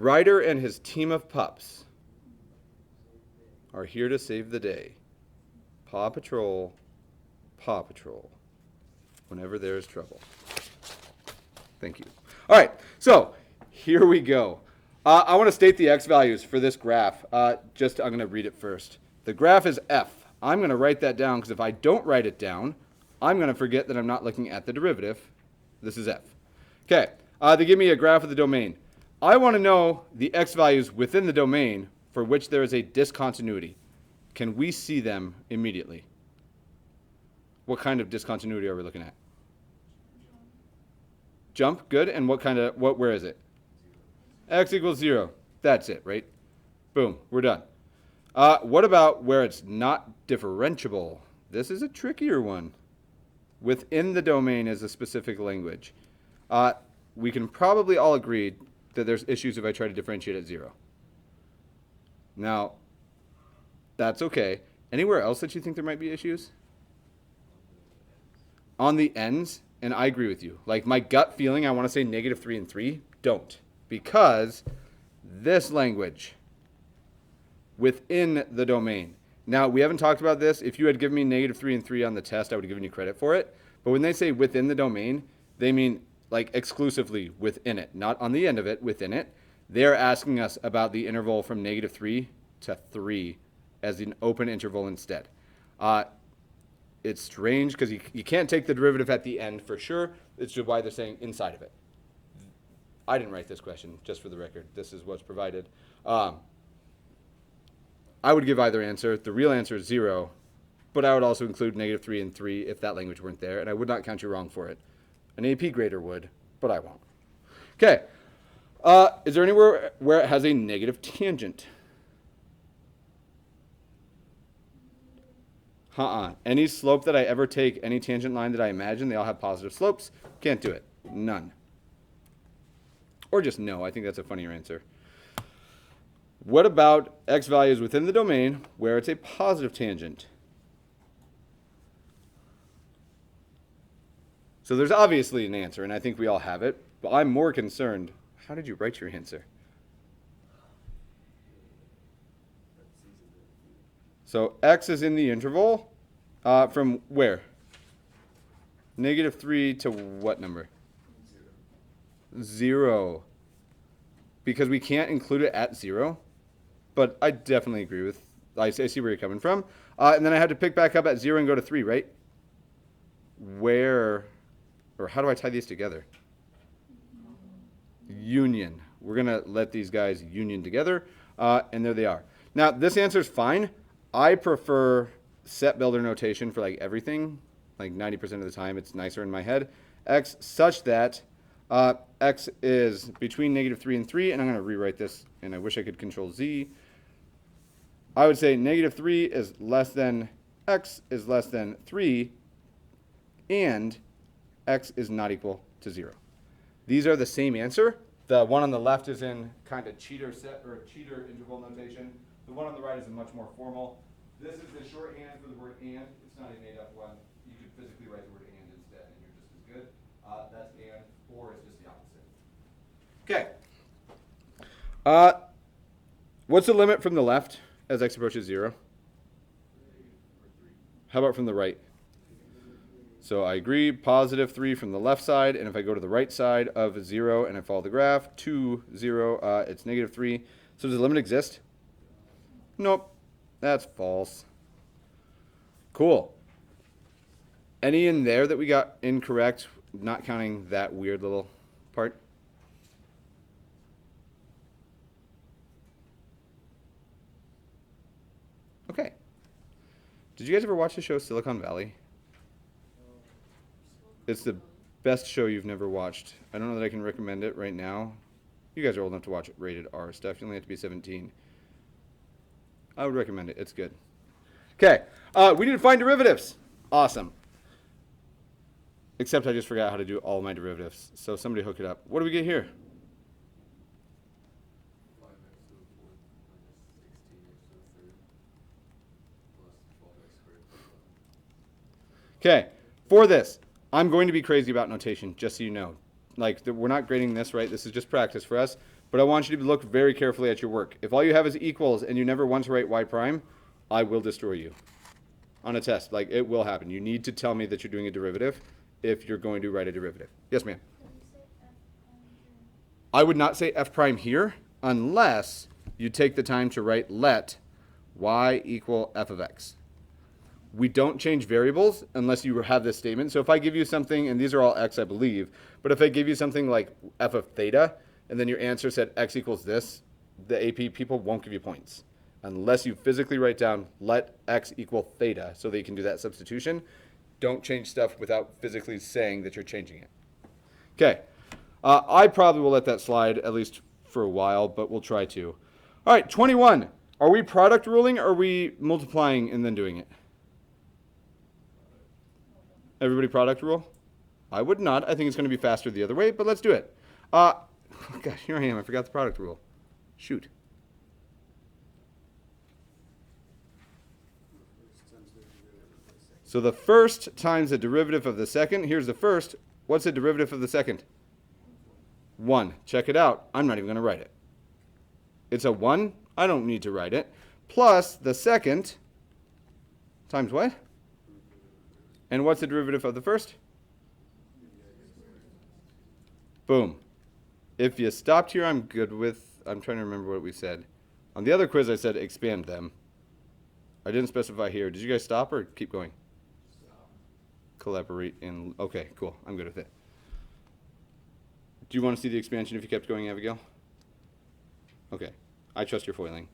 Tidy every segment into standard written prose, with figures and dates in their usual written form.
rider and his team of pups are here to save the day. Paw Patrol, Paw Patrol, whenever there's trouble. Thank you. All right, so here we go. I want to state the x values for this graph. I'm going to read it first. The graph is f. I'm going to write that down because if I don't write it down, I'm going to forget that I'm not looking at the derivative. This is f. Okay, they give me a graph of the domain. I want to know the x values within the domain for which there is a discontinuity. Can we see them immediately? What kind of discontinuity are we looking at? Jump, good. And where is it? X equals 0. That's it, right? Boom, we're done. What about where it's not differentiable? This is a trickier one. Within the domain is a specific language. We can probably all agree that there's issues if I try to differentiate at 0. Now, that's okay. Anywhere else that you think there might be issues? On the ends, and I agree with you. Like my gut feeling, I want to say -3 and 3. Don't. Because this language within the domain. Now, we haven't talked about this. If you had given me -3 and 3 on the test, I would have given you credit for it. But when they say within the domain, they mean like exclusively within it, not on the end of it, within it. They're asking us about the interval from -3 to 3 as an open interval instead. It's strange because you can't take the derivative at the end for sure. It's just why they're saying inside of it. I didn't write this question, just for the record. This is what's provided. I would give either answer. The real answer is 0, but I would also include -3 and 3 if that language weren't there, and I would not count you wrong for it. An AP grader would, but I won't. Okay. Is there anywhere where it has a negative tangent? Any slope that I ever take, any tangent line that I imagine, they all have positive slopes. Can't do it. None. Or just no. I think that's a funnier answer. What about x values within the domain where it's a positive tangent? So there's obviously an answer, and I think we all have it. But I'm more concerned. How did you write your answer? So x is in the interval from where? -3 to what number? 0. Because we can't include it at 0. But I definitely agree with, I see where you're coming from. And then I had to pick back up at 0 and go to 3, right? Where, or how do I tie these together? Union. We're going to let these guys union together. And there they are. Now, this answer is fine. I prefer set builder notation for like everything. Like 90% of the time, it's nicer in my head. X such that x is between -3 and 3. And I'm going to rewrite this, and I wish I could control Z. I would say -3 is less than x is less than 3, and x is not equal to 0. These are the same answer. The one on the left is in kind of cheater set or cheater interval notation. The one on the right is a much more formal. This is the shorthand for the word and. It's not a made-up one. You could physically write the word and instead, and you're just as good. That's and, or it's just the opposite. Okay. What's the limit from the left as x approaches 0? How about from the right? So I agree, +3 from the left side, and if I go to the right side of 0 and I follow the graph to 0, it's -3. So does the limit exist? Nope, that's false. Cool. Any in there that we got incorrect, not counting that weird little part? Okay. Did you guys ever watch the show Silicon Valley? It's the best show you've never watched. I don't know that I can recommend it right now. You guys are old enough to watch rated R stuff. You only have to be 17. I would recommend it. It's good. Okay. We need to find derivatives. Awesome. Except I just forgot how to do all my derivatives. So somebody hook it up. What do we get here? Okay. For this, I'm going to be crazy about notation, just so you know. Like, we're not grading this, right? This is just practice for us. But I want you to look very carefully at your work. If all you have is equals and you never once write y prime, I will destroy you on a test. Like, it will happen. You need to tell me that you're doing a derivative if you're going to write a derivative. Yes, ma'am? I would not say f prime here unless you take the time to write let y equal f of x. We don't change variables unless you have this statement. So if I give you something, and these are all x, I believe, but if I give you something like f of theta, and then your answer said x equals this, the AP people won't give you points unless you physically write down let x equal theta so that you can do that substitution. Don't change stuff without physically saying that you're changing it. Okay. I probably will let that slide at least for a while, but we'll try to. All right, 21. Are we product ruling or are we multiplying and then doing it? Everybody product rule? I would not. I think it's going to be faster the other way, but let's do it. Gosh, here I am. I forgot the product rule. Shoot. So the first times the derivative of the second. Here's the first. What's the derivative of the second? 1. Check it out. I'm not even going to write it. It's a 1. I don't need to write it. Plus the second times what? And what's the derivative of the first? Boom. If you stopped here, I'm good with, I'm trying to remember what we said. On the other quiz, I said expand them. I didn't specify here. Did you guys stop or keep going? Stop. Collaborate in, okay, cool. I'm good with it. Do you want to see the expansion if you kept going, Abigail? Okay. I trust your foiling.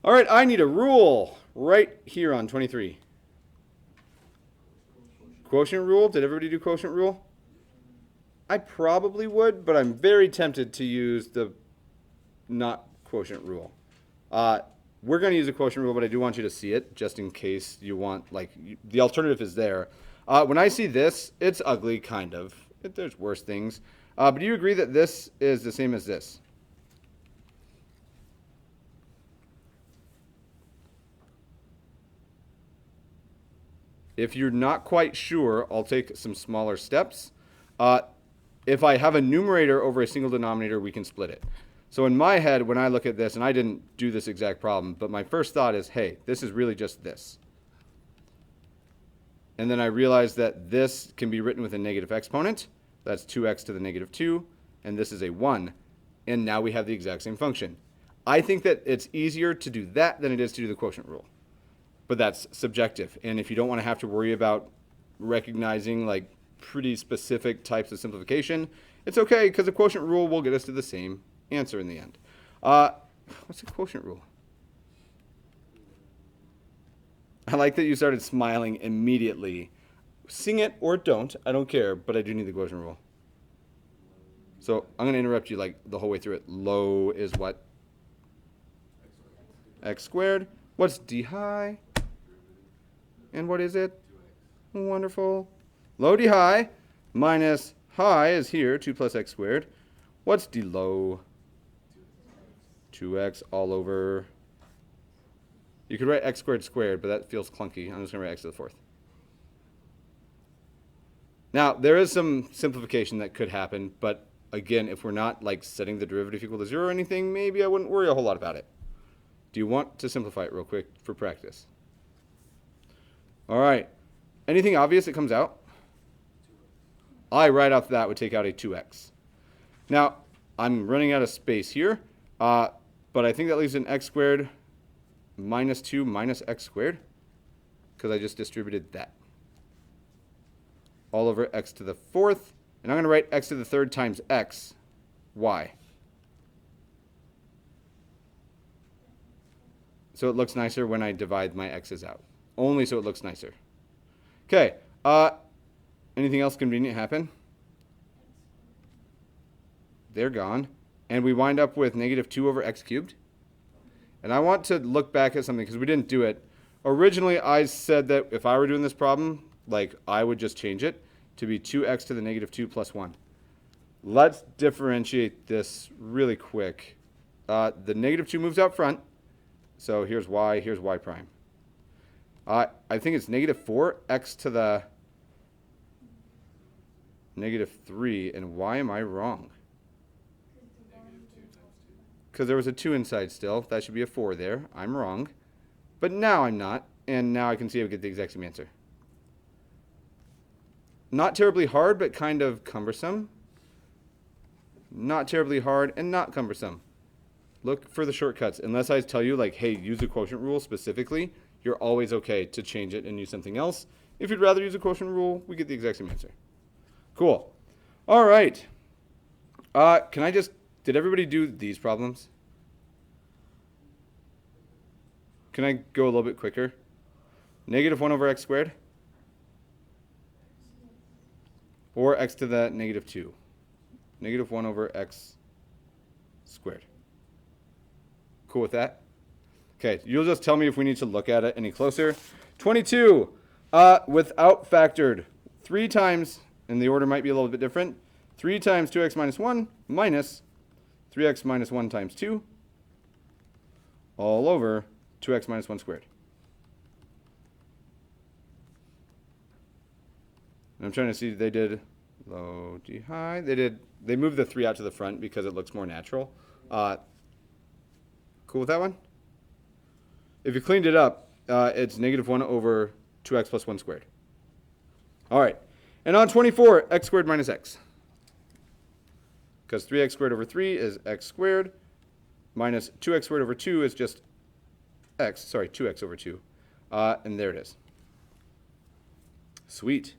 All right, I need a rule right here on 23. Quotient rule. Did everybody do quotient rule? I probably would, but I'm very tempted to use the not quotient rule. We're going to use a quotient rule, but I do want you to see it just in case you want, like, the alternative is there. When I see this, it's ugly, kind of. There's worse things. But do you agree that this is the same as this? If you're not quite sure, I'll take some smaller steps. If I have a numerator over a single denominator, we can split it. So in my head, when I look at this, and I didn't do this exact problem, but my first thought is, hey, this is really just this. And then I realize that this can be written with a negative exponent. That's 2x to the negative 2. And this is a 1. And now we have the exact same function. I think that it's easier to do that than it is to do the quotient rule. But that's subjective. And if you don't want to have to worry about recognizing like pretty specific types of simplification, it's okay because the quotient rule will get us to the same answer in the end. What's the quotient rule? I like that you started smiling immediately. Sing it or don't, I don't care, but I do need the quotient rule. So I'm going to interrupt you like the whole way through it. Low is what? X squared. What's d high? And what is it? Wonderful. Low d high minus high is here, 2 plus x squared. What's d low? 2x all over. You could write x squared squared, but that feels clunky. I'm just going to write x to the fourth. Now, there is some simplification that could happen, but again, if we're not like setting the derivative equal to 0 or anything, maybe I wouldn't worry a whole lot about it. Do you want to simplify it real quick for practice? All right. Anything obvious that comes out? I, right off that, would take out a 2x. Now, I'm running out of space here, but I think that leaves an x squared minus 2 minus x squared, because I just distributed that. All over x to the fourth. And I'm going to write x to the third times x. Why? So it looks nicer when I divide my x's out. Only so it looks nicer. Okay. Anything else convenient happen? They're gone. And we wind up with negative 2 over x cubed. And I want to look back at something because we didn't do it. Originally, I said that if I were doing this problem, like I would just change it to be 2x to the negative 2 plus 1. Let's differentiate this really quick. The negative 2 moves out front. So here's y prime. I think it's negative 4x to the negative 3. And why am I wrong? because there was a 2 inside still. That should be a 4 there. I'm wrong. But now I'm not, and now I can see I get the exact same answer. Not terribly hard, but kind of cumbersome. Not terribly hard and not cumbersome. Look for the shortcuts. Unless I tell you, like, hey, use the quotient rule specifically, you're always okay to change it and use something else. If you'd rather use a quotient rule, we get the exact same answer. Cool. All right. Did everybody do these problems? Can I go a little bit quicker? Negative 1 over x squared? Or x to the negative 2? Negative 1 over x squared. Cool with that? Okay, you'll just tell me if we need to look at it any closer. 22, without factored, 3 times, and the order might be a little bit different, 3 times 2x minus 1 minus 3x minus 1 times 2 all over 2x minus 1 squared. And I'm trying to see, they did low, D, high. They moved the 3 out to the front because it looks more natural. Cool with that one? If you cleaned it up, it's negative 1 over 2x plus 1 squared. All right. And on 24, x squared minus x. Because 3x squared over 3 is x squared minus 2x squared over 2 is just 2x over 2. And there it is. Sweet.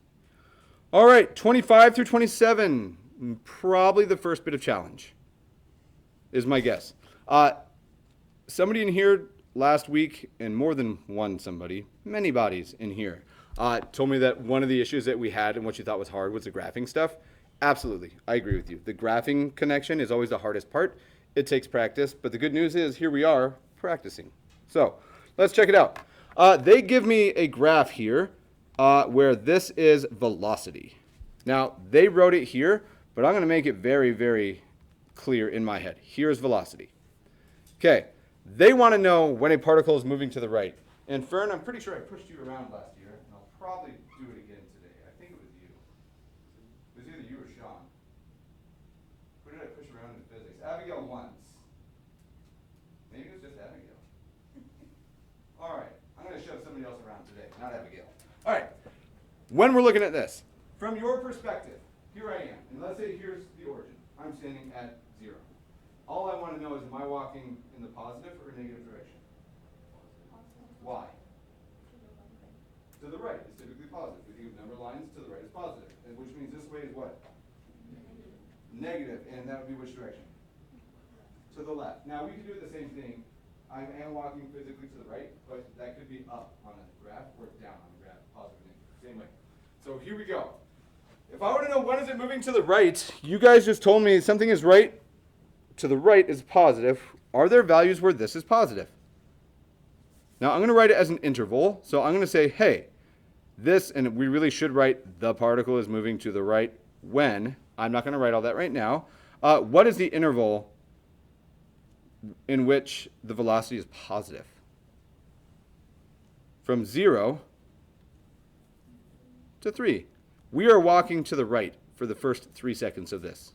All right, 25 through 27, probably the first bit of challenge, is my guess. Somebody in here last week, and more than one somebody, many bodies in here, told me that one of the issues that we had and what you thought was hard was the graphing stuff. Absolutely, I agree with you. The graphing connection is always the hardest part. It takes practice, but the good news is here we are practicing. So let's check it out. They give me a graph here where this is velocity. Now, they wrote it here, but I'm going to make it very, very clear in my head. Here's velocity. Okay, they want to know when a particle is moving to the right. And Fern, I'm pretty sure I pushed you around last year, and I'll probably do it again today. I think it was you. It was either you or Sean. Who did I push around in physics? Abigail once. Maybe it was just Abigail. All right, I'm going to shove somebody else around today, not Abigail. All right, when we're looking at this, from your perspective, here I am, and let's say here's the origin. I'm standing at 0. All I want to know is, am I walking in the positive or negative direction? Why? To the right is typically positive. We think of number lines, to the right is positive, and which means this way is what? Negative, and that would be which direction? To the left. Now, we can do the same thing. I am walking physically to the right, but that could be up on the graph or down on the graph, positive and negative, same way. So here we go. If I want to know when is it moving to the right, you guys just told me something is right, to the right is positive. Are there values where this is positive? Now I'm going to write it as an interval. So I'm going to say, hey, this, and we really should write the particle is moving to the right when. I'm not going to write all that right now. What is the interval in which the velocity is positive? From 0 to 3. We are walking to the right for the first 3 seconds of this.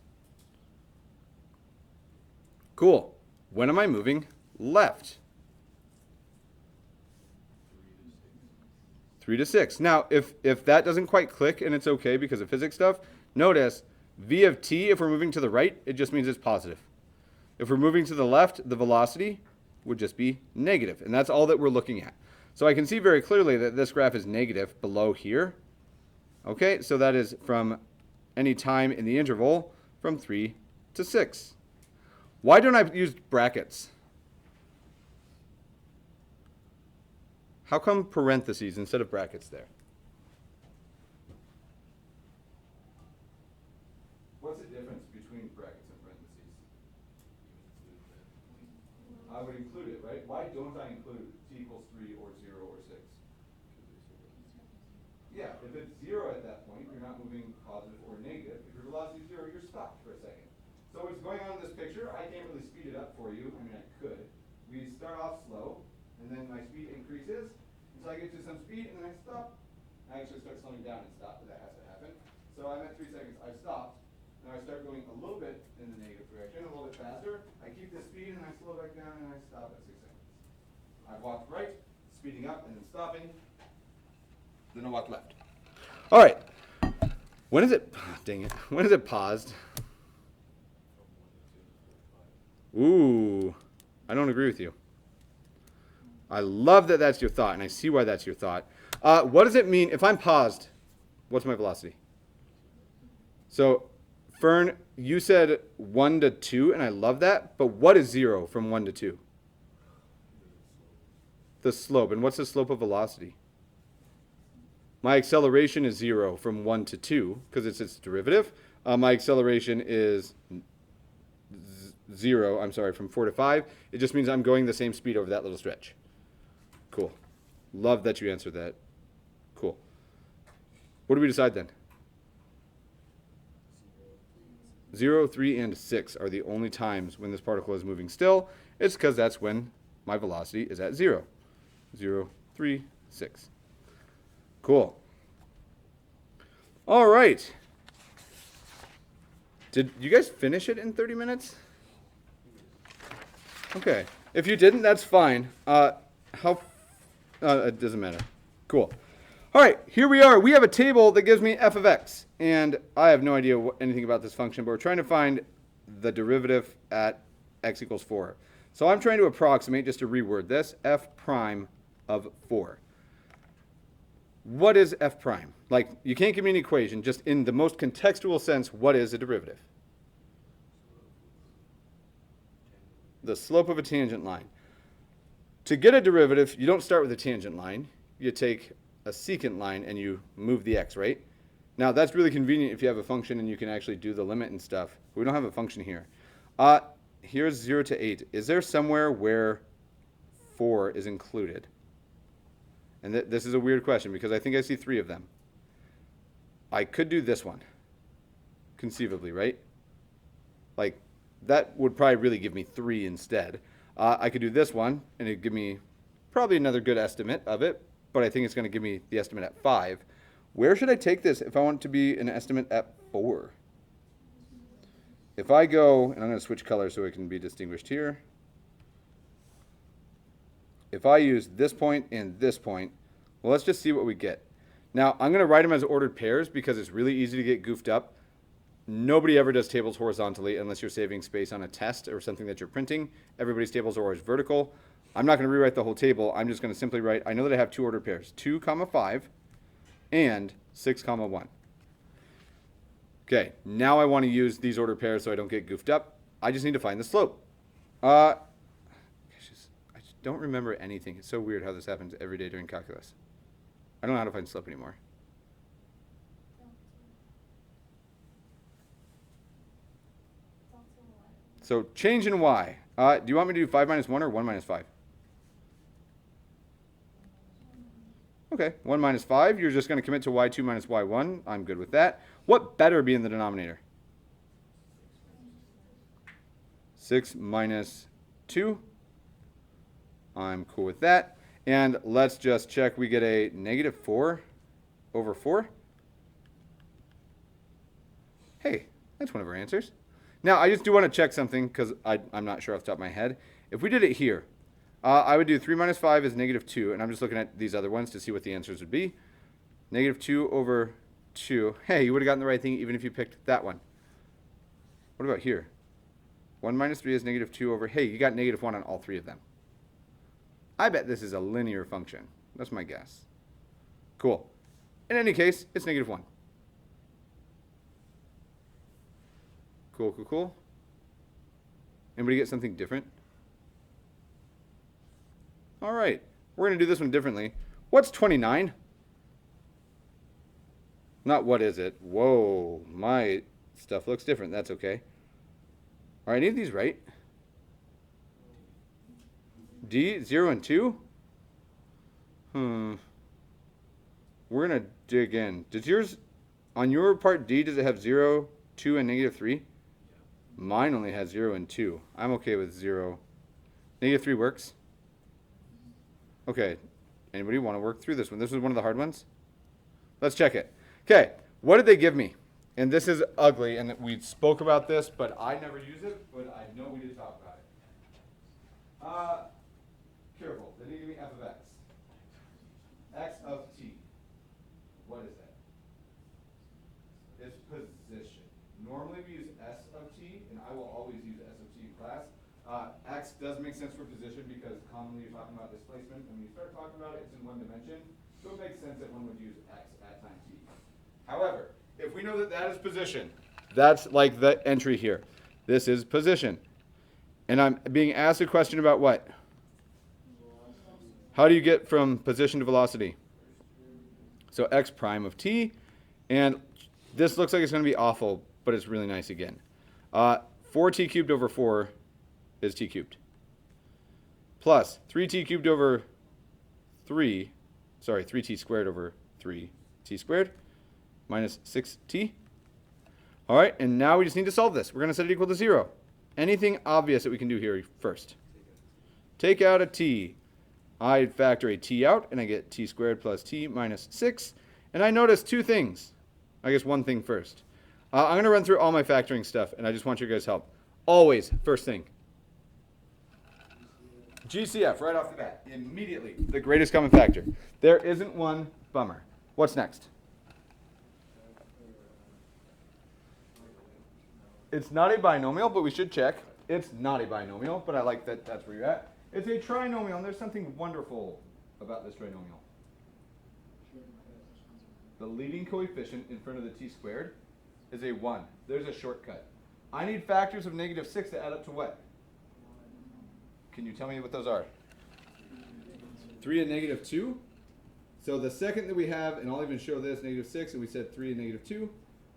Cool. When am I moving left? 3 to 6. Now, if that doesn't quite click, and it's okay because of physics stuff, notice v of t, if we're moving to the right, it just means it's positive. If we're moving to the left, the velocity would just be negative, and that's all that we're looking at. So I can see very clearly that this graph is negative below here. Okay, so that is from any time in the interval from 3 to 6. Why don't I use brackets? How come parentheses instead of brackets there? What's the difference between brackets and parentheses? I would include it, right? Why don't I include t equals 3 or 0 or 6? Yeah, if it's 0 at that point, you're not moving positive or negative. If your velocity is 0, you're stopped for a second. So what's going on in this picture, I can't really speed it up for you. I mean, I could. We start off slow, and then my speed increases until I get to some speed, and then I stop. I actually start slowing down and stop, but that has to happen. So I'm at 3 seconds. I've stopped. Now I start going a little bit in the negative direction, a little bit faster. I keep the speed, and I right down and I stop at 6 seconds. I walked right, speeding up and then stopping. Then I walk left. All right. When is it? Dang it. When is it paused? Ooh, I don't agree with you. I love that that's your thought, and I see why that's your thought. What does it mean if I'm paused? What's my velocity? So, Fern, you said 1 to 2, and I love that. But what is 0 from 1 to 2? The slope. And what's the slope of velocity? My acceleration is 0 from 1 to 2 because it's its derivative. My acceleration is 0, I'm sorry, from 4 to 5. It just means I'm going the same speed over that little stretch. Cool. Love that you answered that. Cool. What do we decide then? 0, 3, and 6 are the only times when this particle is moving still. It's because that's when my velocity is at 0. 0, 3, 6. Cool. All right. Did you guys finish it in 30 minutes? Okay. If you didn't, that's fine. It doesn't matter. Cool. All right, here we are. We have a table that gives me f of x. And I have no idea anything about this function, but we're trying to find the derivative at x equals 4. So I'm trying to approximate, just to reword this, f prime of 4. What is f prime? Like, you can't give me an equation, just in the most contextual sense, what is a derivative? The slope of a tangent line. To get a derivative, you don't start with a tangent line. You take a secant line and you move the x, right? Now, that's really convenient if you have a function and you can actually do the limit and stuff. We don't have a function here. Here's 0 to 8. Is there somewhere where 4 is included? And this is a weird question because I think I see 3 of them. I could do this one, conceivably, right? Like, that would probably really give me 3 instead. I could do this one, and it'd give me probably another good estimate of it, but I think it's going to give me the estimate at 5. Where should I take this if I want it to be an estimate at 4? If I go, and I'm going to switch colors so it can be distinguished here. If I use this point and this point, well, let's just see what we get. Now, I'm going to write them as ordered pairs because it's really easy to get goofed up. Nobody ever does tables horizontally unless you're saving space on a test or something that you're printing. Everybody's tables are always vertical. I'm not going to rewrite the whole table. I'm just going to simply write, I know that I have 2 ordered pairs, 2, 5, and 6, 1. Okay, now I want to use these ordered pairs so I don't get goofed up. I just need to find the slope. I just don't remember anything. It's so weird how this happens every day during calculus. I don't know how to find slope anymore. So change in y. Do you want me to do 5 minus 1 or 1 minus 5? Okay, 1 minus 5. You're just going to commit to y2 minus y1. I'm good with that. What better be in the denominator? 6 minus 2. I'm cool with that. And let's just check. We get a negative 4 over 4. Hey, that's one of our answers. Now, I just do want to check something because I'm not sure off the top of my head. If we did it here, I would do 3 minus 5 is negative 2, and I'm just looking at these other ones to see what the answers would be. Negative 2 over 2. Hey, you would have gotten the right thing even if you picked that one. What about here? 1 minus 3 is negative 2 over, hey, you got negative 1 on all 3 of them. I bet this is a linear function. That's my guess. Cool. In any case, it's negative 1. Cool, cool, cool. Anybody get something different? All right. We're going to do this one differently. What's 29? Not what is it. Whoa, my stuff looks different. That's okay. Are any of these right? D, 0 and 2? We're going to dig in. Does yours, on your part D, does it have 0, 2, and negative 3? Mine only has 0 and 2. I'm okay with 0. Negative 3 works. Okay. Anybody want to work through this one? This is one of the hard ones. Let's check it. Okay. What did they give me? And this is ugly, and we spoke about this, but I never use it, but I know we did talk about it. does make sense for position because commonly you're talking about displacement. When you start talking about it, it's in one dimension. So it makes sense that one would use x at time t. However, if we know that that is position, that's like the entry here. This is position. And I'm being asked a question about what? How do you get from position to velocity? So x prime of t. And this looks like it's going to be awful, but it's really nice again. 4t cubed over 4 is t cubed. Plus 3t cubed over 3, sorry, 3t squared over 3t squared minus 6t. All right, and now we just need to solve this. We're going to set it equal to 0. Anything obvious that we can do here first? Take out a t. I factor a t out, and I get t squared plus t minus 6. And I notice two things. I guess one thing first. I'm going to run through all my factoring stuff, and I just want your guys' help. Always, first thing. GCF, right off the bat, immediately, the greatest common factor. There isn't one, bummer. What's next? It's not a binomial, but we should check. It's not a binomial, but I like that that's where you're at. It's a trinomial, and there's something wonderful about this trinomial. The leading coefficient in front of the t squared is a 1. There's a shortcut. I need factors of negative 6 to add up to what? Can you tell me what those are? 3 and negative 2. So the second that we have, and I'll even show this, negative 6, and we said 3 and negative 2,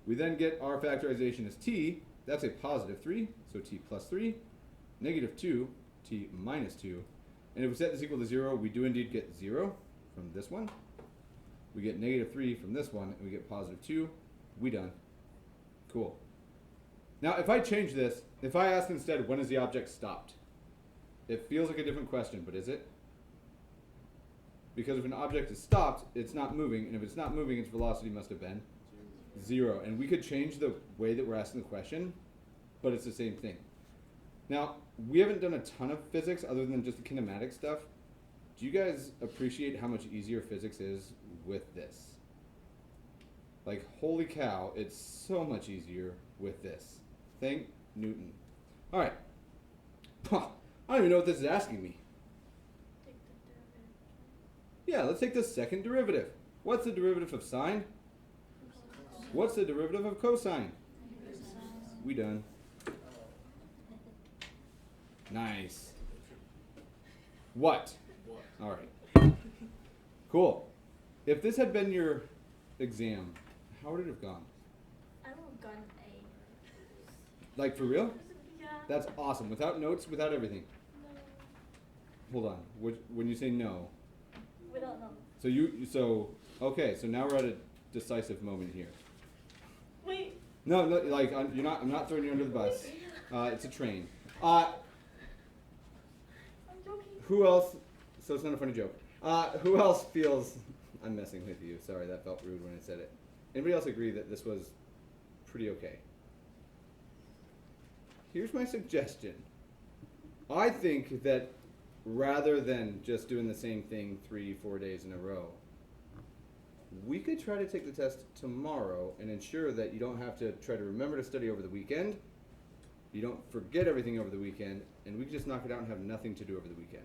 we then get our factorization as t. That's a positive 3, so t plus 3. Negative 2, t minus 2. And if we set this equal to 0, we do indeed get 0 from this one. We get negative 3 from this one, and we get positive 2. We done. Cool. Now, if I change this, if I ask instead, when is the object stopped? It feels like a different question, but is it? Because if an object is stopped, it's not moving, and if it's not moving, its velocity must have been 0. And we could change the way that we're asking the question, but it's the same thing. Now, we haven't done a ton of physics other than just the kinematic stuff. Do you guys appreciate how much easier physics is with this? Like, holy cow, it's so much easier with this. Thank Newton. All right. I don't even know what this is asking me. Yeah, let's take the second derivative. What's the derivative of sine? What's the derivative of cosine? We done. Nice. What? All right. Cool. If this had been your exam, how would it have gone? I would have gotten A. Like, for real? Yeah. That's awesome. Without notes, without everything. No. Hold on. When you say no. Without no. So okay. So now we're at a decisive moment here. Wait. No, like you're not. I'm not throwing you under the bus. It's a train. I'm joking. Who else? So it's not a funny joke. Who else feels? I'm messing with you. Sorry, that felt rude when I said it. Anybody else agree that this was pretty okay? Here's my suggestion. I think that rather than just doing the same thing 3-4 days in a row, we could try to take the test tomorrow and ensure that you don't have to try to remember to study over the weekend, you don't forget everything over the weekend, and we can just knock it out and have nothing to do over the weekend.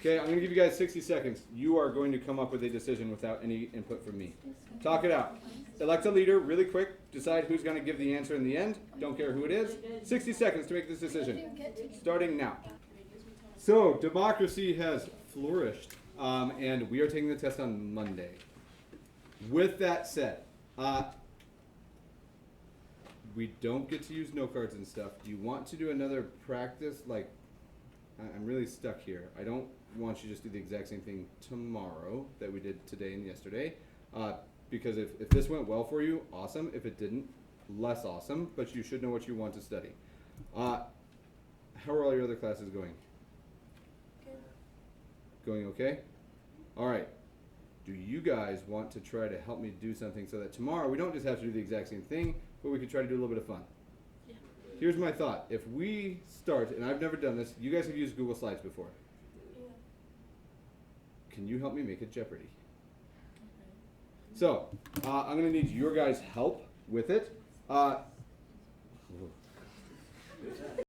Okay, I'm going to give you guys 60 seconds. You are going to come up with a decision without any input from me. Talk it out. Elect a leader really quick. Decide who's going to give the answer in the end. Don't care who it is. 60 seconds to make this decision. Starting now. So, democracy has flourished, and we are taking the test on Monday. With that said, we don't get to use note cards and stuff. Do you want to do another practice? Like, I'm really stuck here. I don't want you to just do the exact same thing tomorrow that we did today and yesterday. Because if this went well for you, awesome. If it didn't, less awesome. But you should know what you want to study. How are all your other classes going? Good. Going okay? All right. Do you guys want to try to help me do something so that tomorrow we don't just have to do the exact same thing, but we can try to do a little bit of fun? Yeah. Here's my thought. If we start, and I've never done this, you guys have used Google Slides before. Yeah. Can you help me make a Jeopardy? So I'm going to need your guys' help with it.